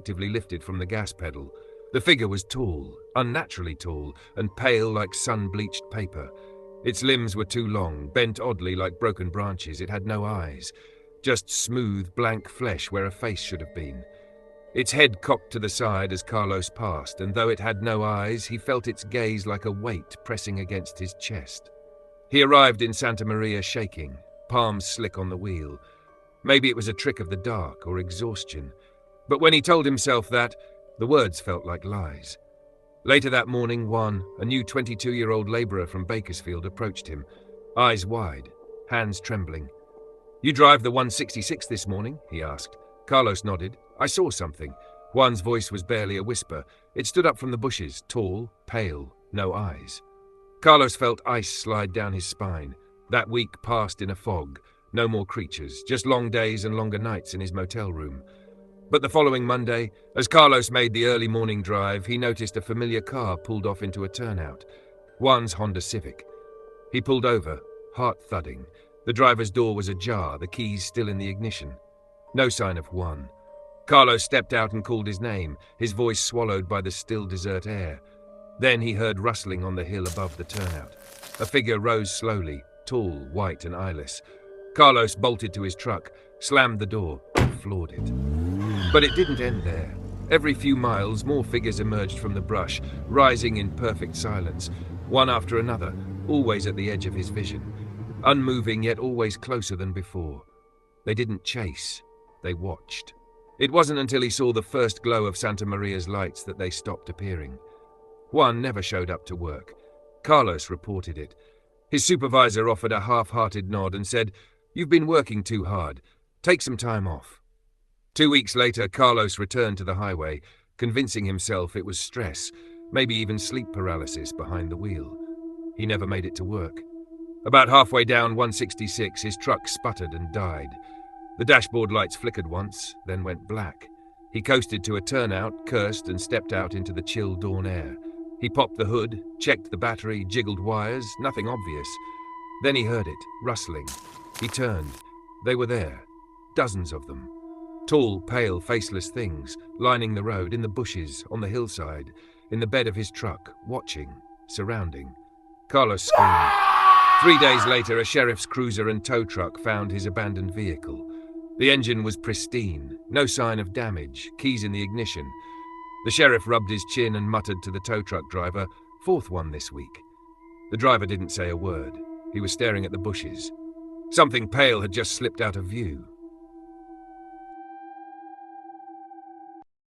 lifted from the gas pedal. The figure was tall, unnaturally tall, and pale like sun-bleached paper. Its limbs were too long, bent oddly like broken branches. It had no eyes, just smooth, blank flesh where a face should have been. Its head cocked to the side as Carlos passed, and though it had no eyes, he felt its gaze like a weight pressing against his chest. He arrived in Santa Maria shaking, palms slick on the wheel. Maybe it was a trick of the dark or exhaustion. But when he told himself that, the words felt like lies. Later that morning, Juan, a new 22-year-old labourer from Bakersfield, approached him, eyes wide, hands trembling. "You drive the 166 this morning?" he asked. Carlos nodded. "I saw something." Juan's voice was barely a whisper. It stood up from the bushes, tall, pale, no eyes. Carlos felt ice slide down his spine. That week passed in a fog. No more creatures, just long days and longer nights in his motel room. But the following Monday, as Carlos made the early morning drive, he noticed a familiar car pulled off into a turnout. Juan's Honda Civic. He pulled over, heart thudding. The driver's door was ajar, the keys still in the ignition. No sign of Juan. Carlos stepped out and called his name, his voice swallowed by the still desert air. Then he heard rustling on the hill above the turnout. A figure rose slowly, tall, white and eyeless. Carlos bolted to his truck, slammed the door, and floored it. But it didn't end there. Every few miles, more figures emerged from the brush, rising in perfect silence, one after another, always at the edge of his vision, unmoving yet always closer than before. They didn't chase, they watched. It wasn't until he saw the first glow of Santa Maria's lights that they stopped appearing. Juan never showed up to work. Carlos reported it. His supervisor offered a half-hearted nod and said, "You've been working too hard. Take some time off." 2 weeks later, Carlos returned to the highway, convincing himself it was stress, maybe even sleep paralysis behind the wheel. He never made it to work. About halfway down 166, his truck sputtered and died. The dashboard lights flickered once, then went black. He coasted to a turnout, cursed, and stepped out into the chill dawn air. He popped the hood, checked the battery, jiggled wires, nothing obvious. Then he heard it, rustling. He turned. They were there, dozens of them. Tall, pale, faceless things, lining the road, in the bushes, on the hillside, in the bed of his truck, watching, surrounding. Carlos screamed. 3 days later, a sheriff's cruiser and tow truck found his abandoned vehicle. The engine was pristine, no sign of damage, keys in the ignition. The sheriff rubbed his chin and muttered to the tow truck driver, "Fourth one this week." The driver didn't say a word. He was staring at the bushes. Something pale had just slipped out of view.